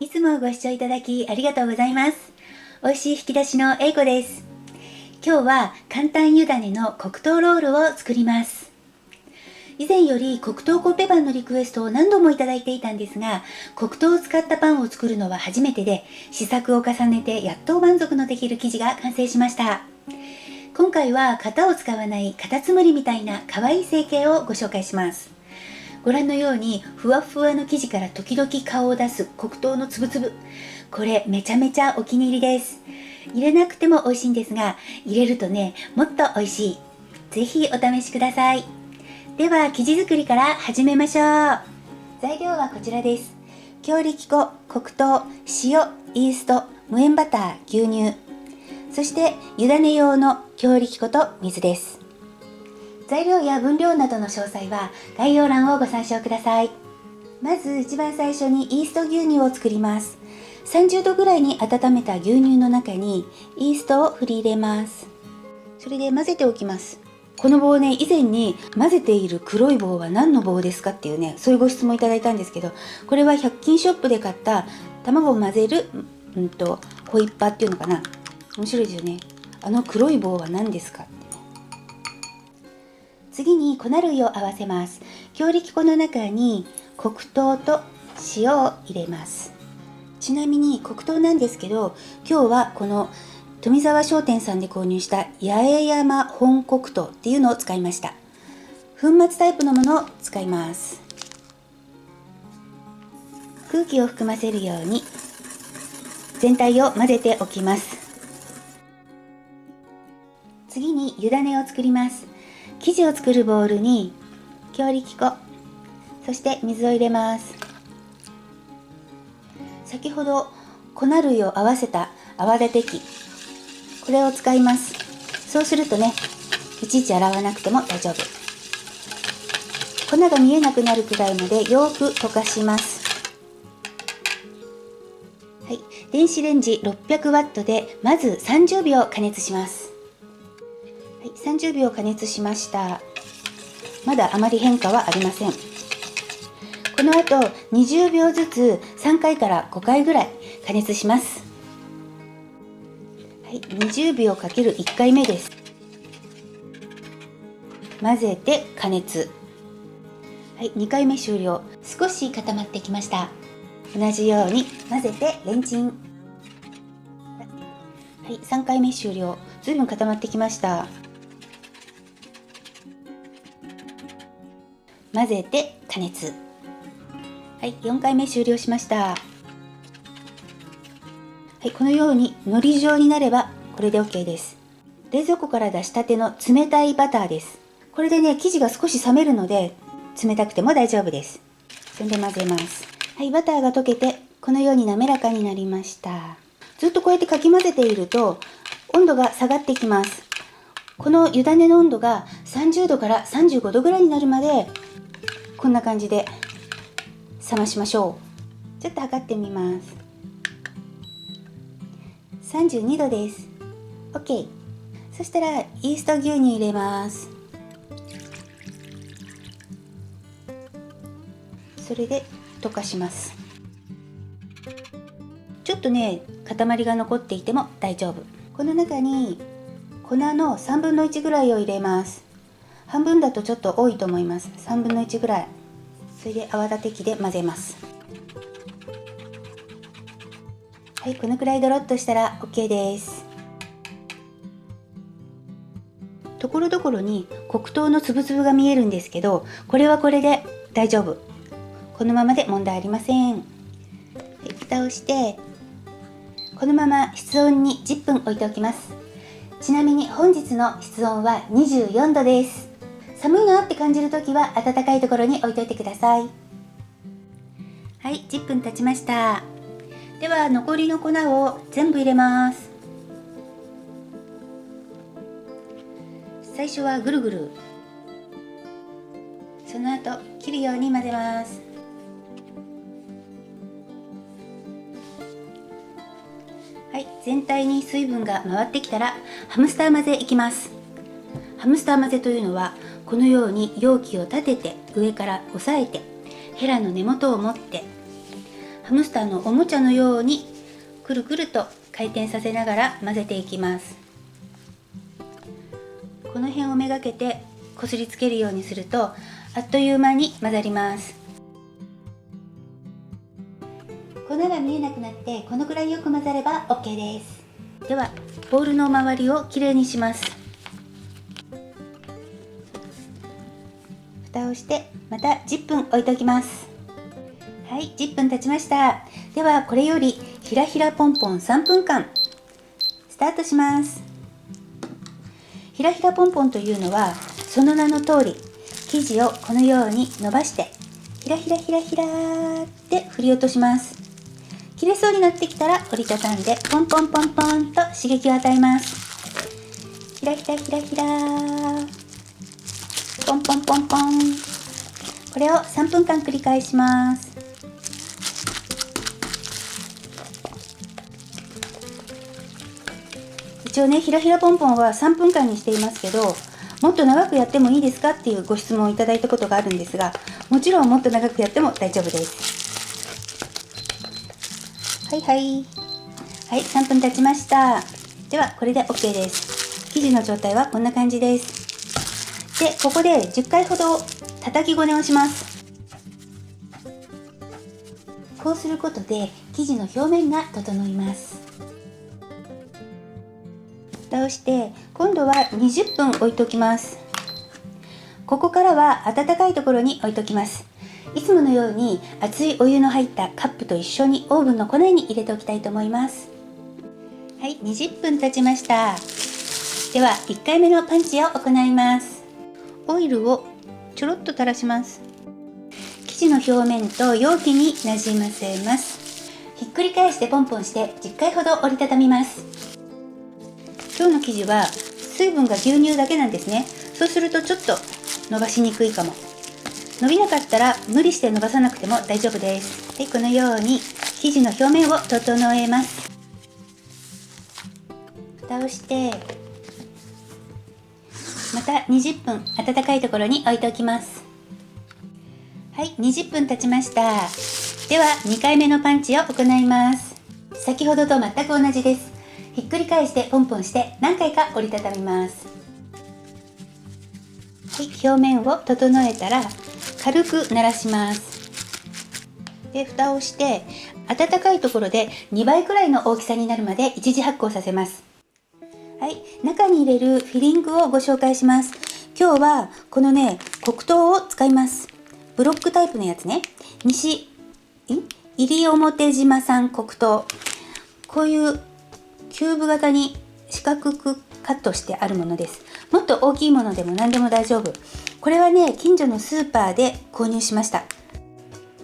いつもご視聴いただきありがとうございます。美味しい引き出しの英子です。今日は簡単湯種の黒糖ロールを作ります。以前より黒糖コッペパンのリクエストを何度もいただいていたんですが、黒糖を使ったパンを作るのは初めてで、試作を重ねてやっと満足のできる生地が完成しました。今回は型を使わないカタツムリみたいな可愛い成形をご紹介します。ご覧のようにふわふわの生地から時々顔を出す黒糖のつぶつぶ、これめちゃめちゃお気に入りです。入れなくても美味しいんですが、入れるとね、もっと美味しい。ぜひお試しください。では生地作りから始めましょう。材料はこちらです。強力粉、黒糖、塩、イースト、無塩バター、牛乳、そして湯種用の強力粉と水です。材料や分量などの詳細は概要欄をご参照ください。まず一番最初にイースト牛乳を作ります。30度ぐらいに温めた牛乳の中にイーストを振り入れます。それで混ぜておきます。この棒ね、以前に混ぜている黒い棒は何の棒ですかっていうね、そういうご質問いただいたんですけど、これは100均ショップで買った卵を混ぜるホイッパーっていうのかな。面白いですよね。あの黒い棒は何ですか。次に粉類を合わせます。強力粉の中に黒糖と塩を入れます。ちなみに黒糖なんですけど、今日はこの富沢商店さんで購入した八重山本黒糖っていうのを使いました。粉末タイプのものを使います。空気を含ませるように全体を混ぜておきます。次に湯種を作ります。生地を作るボウルに強力粉、そして水を入れます。先ほど粉類を合わせた泡立て器、これを使います。そうするとね、いちいち洗わなくても大丈夫。粉が見えなくなるくらいまでよく溶かします。はい、電子レンジ600ワットでまず30秒加熱します。はい、30秒加熱しました。まだあまり変化はありません。この後20秒ずつ3回から5回ぐらい加熱します。はい、20秒かける1回目です。混ぜて加熱。はい、2回目終了。少し固まってきました。同じように混ぜてレンチン。はい、3回目終了。ずいぶん固まってきました。混ぜて加熱。はい、4回目終了しました。はい、このようにのり状になればこれで OK です。冷蔵庫から出したての冷たいバターです。これでね、生地が少し冷めるので冷たくても大丈夫です。それで混ぜます。はい、バターが溶けてこのように滑らかになりました。ずっとこうやってかき混ぜていると温度が下がってきます。この湯種の温度が30度から35度ぐらいになるまでこんな感じで冷ましましょう。ちょっと測ってみます。32度です。 OK。 そしたらイースト牛乳入れます。それで溶かします。ちょっとね、塊が残っていても大丈夫。この中に粉の3分の1ぐらいを入れます。半分だとちょっと多いと思います。3分の1ぐらい。それで泡立て器で混ぜます。はい、このくらいドロッとしたら OK です。ところどころに黒糖のつぶつぶが見えるんですけど、これはこれで大丈夫。このままで問題ありません。蓋をしてこのまま室温に10分置いておきます。ちなみに本日の室温は24度です。寒いなって感じるときは暖かいところに置いといてください。はい、10分経ちました。では残りの粉を全部入れます。最初はぐるぐる、その後切るように混ぜます。はい、全体に水分が回ってきたらハムスター混ぜいきます。ハムスター混ぜというのはこのように容器を立てて上から押さえてヘラの根元を持ってハハムスターのおもちゃのようにくるくると回転させながら混ぜていきます。この辺をめがけてこすりつけるようにするとあっという間に混ざります。粉が見えなくなってこのくらいよく混ざれば OK です。ではボウルの周りをきれいにします。蓋をしてまた10分置いておきます。はい、10分経ちました。ではこれよりひらひらポンポン3分間スタートします。ひらひらポンポンというのはその名の通り生地をこのように伸ばしてひらひらひらひらーって振り落とします。切れそうになってきたら折りたたんでポンポンポンポンと刺激を与えます。ひらひらひらひらー、ポンポンポンポン。これを3分間繰り返します。一応ね、ひらひらポンポンは3分間にしていますけど、もっと長くやってもいいですかっていうご質問をいただいたことがあるんですが、もちろんもっと長くやっても大丈夫です。はいはい。はい、3分経ちました。では、これで OK です。生地の状態はこんな感じです。で、ここで10回ほど叩きごねをします。こうすることで生地の表面が整います。蓋をして今度は20分置いておきます。ここからは温かいところに置いておきます。いつものように熱いお湯の入ったカップと一緒にオーブンの庫内に入れておきたいと思います。はい、20分経ちました。では1回目のパンチを行います。オイルをちょろっと垂らします。生地の表面と容器になじませます。ひっくり返してポンポンして10回ほど折りたたみます。今日の生地は水分が牛乳だけなんですね。そうするとちょっと伸ばしにくいかも。伸びなかったら無理して伸ばさなくても大丈夫です。はい、このように生地の表面を整えます。蓋をしてまた20分温かいところに置いておきます。はい、20分経ちました。では2回目のパンチを行います。先ほどと全く同じです。ひっくり返してポンポンして何回か折りたたみます。はい、表面を整えたら軽く慣らします。で、蓋をして温かいところで2倍くらいの大きさになるまで一時発酵させます。はい、中に入れるフィリングをご紹介します。今日はこのね、黒糖を使います。ブロックタイプのやつね。西表島産黒糖。こういうキューブ型に四角くカットしてあるものです。もっと大きいものでも何でも大丈夫。これはね、近所のスーパーで購入しました。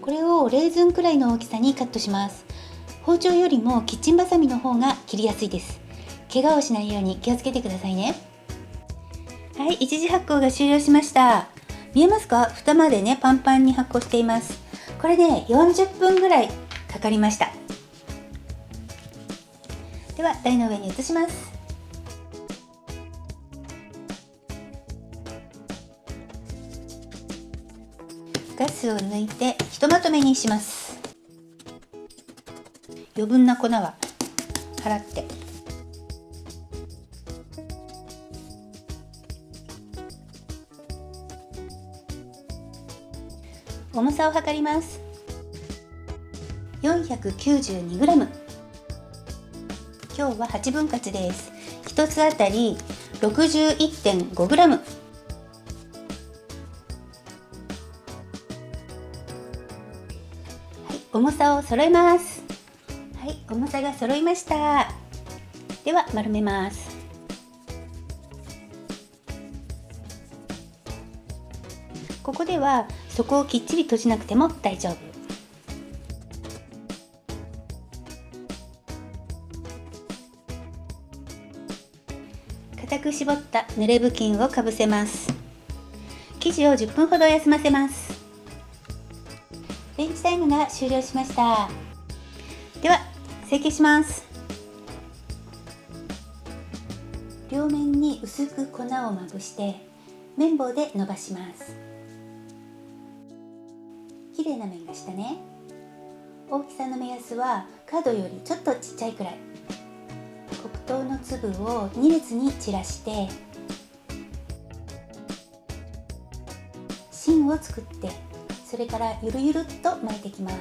これをレーズンくらいの大きさにカットします。包丁よりもキッチンバサミの方が切りやすいです。怪我をしないように気をつけてくださいね。はい、一次発酵が終了しました。見えますか？蓋までね、パンパンに発酵しています。これね、40分ぐらいかかりました。では台の上に移します。ガスを抜いてひとまとめにします。余分な粉は払って重さを測ります。 492g。 今日は8分割です。1つあたり 61.5g。 重さを揃えます。はい、重さが揃いました。では丸めます。ここでは底をきっちり閉じなくても大丈夫。固く絞った濡れ布巾をかぶせます。生地を10分ほど休ませます。レンチタイムが終了しました。では成形します。両面に薄く粉をまぶして麺棒で伸ばします。綺麗な面がしたね。大きさの目安は角よりちょっとちっちゃいくらい。黒糖の粒を2列に散らして芯を作って、それからゆるゆるっと巻いていきます。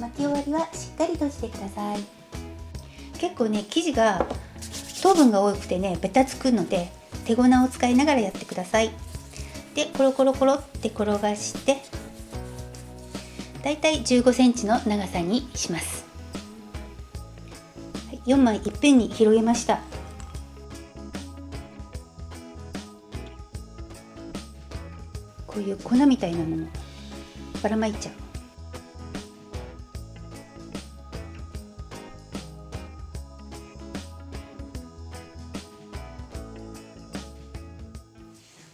巻き終わりはしっかり閉じてください。結構ね、生地が糖分が多くてね、ベタつくので手粉を使いながらやってください。で、コロコロコロって転がしてだいたい15センチの長さにします。4枚いっぺんに広げました。こういう粉みたいなものばらまいちゃう。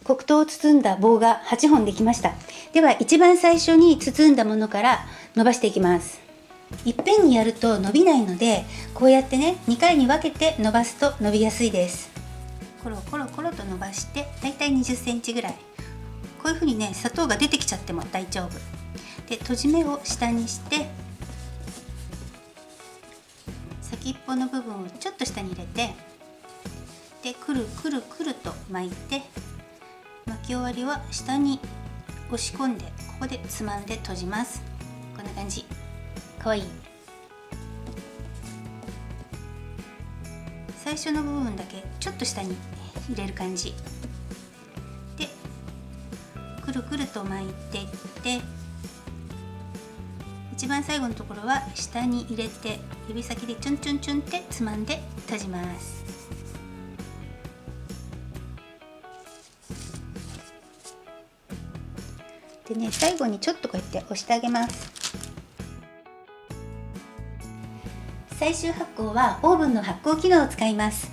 黒糖を包んだ棒が8本できました。では一番最初に包んだものから伸ばしていきます。いっぺんにやると伸びないので、こうやってね、2回に分けて伸ばすと伸びやすいです。コロコロコロと伸ばしてだいたい20センチぐらい。こういう風にね、砂糖が出てきちゃっても大丈夫で、閉じ目を下にして先っぽの部分をちょっと下に入れて、でくるくるくると巻いて、巻き終わりは下に押し込んで、ここでつまんで閉じます。こんな感じ。かわいい。最初の部分だけちょっと下に入れる感じで、くるくると巻いていって、一番最後のところは下に入れて、指先でチュンチュンチュンってつまんで閉じます。でね、最後にちょっとこうやって押してあげます。最終発酵はオーブンの発酵機能を使います。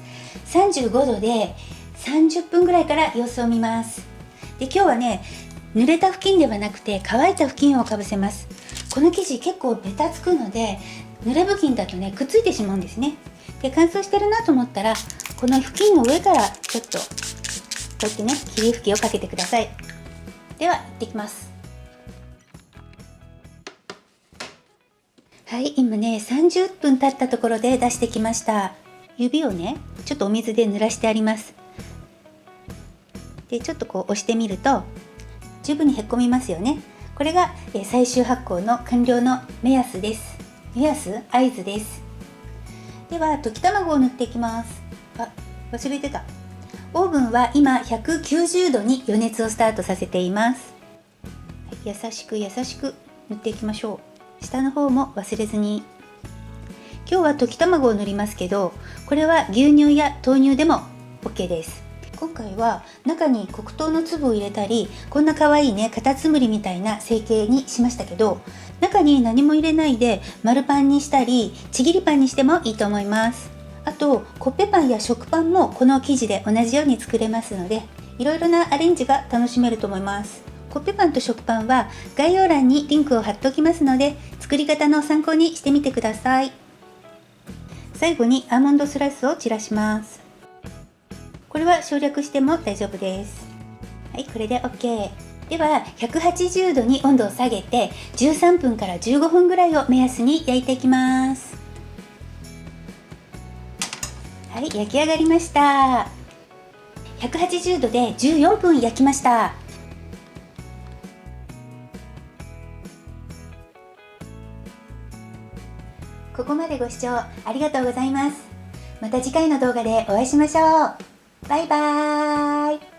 35度で30分ぐらいから様子を見ます。で、今日はね、濡れた布巾ではなくて乾いた布巾をかぶせます。この生地結構ベタつくので、濡れ布巾だとね、くっついてしまうんですね。で、乾燥してるなと思ったら、この布巾の上からちょっとこうやってね、霧吹きをかけてください。では行ってきます。はい、今ね、30分経ったところで出してきました。指をね、ちょっとお水で濡らしてあります。で、ちょっとこう押してみると十分にへこみますよね。これが最終発酵の完了の目安です。合図です。では溶き卵を塗っていきます。あ、忘れてた。オーブンは今190度に予熱をスタートさせています。はい、優しく優しく塗っていきましょう。下の方も忘れずに。今日は溶き卵を塗りますけど、これは牛乳や豆乳でも OK です。今回は中に黒糖の粒を入れたり、こんな可愛いね、カタツムリみたいな成形にしましたけど、中に何も入れないで丸パンにしたりちぎりパンにしてもいいと思います。あとコッペパンや食パンもこの生地で同じように作れますので、いろいろなアレンジが楽しめると思います。コッペパンと食パンは概要欄にリンクを貼っておきますので、作り方の参考にしてみてください。最後にアーモンドスライスを散らします。これは省略しても大丈夫です。はい、これで OK。 では180度に温度を下げて13分から15分ぐらいを目安に焼いていきます。はい、焼き上がりました。180度で14分焼きました。ここまでご視聴ありがとうございます。また次回の動画でお会いしましょう。バイバーイ。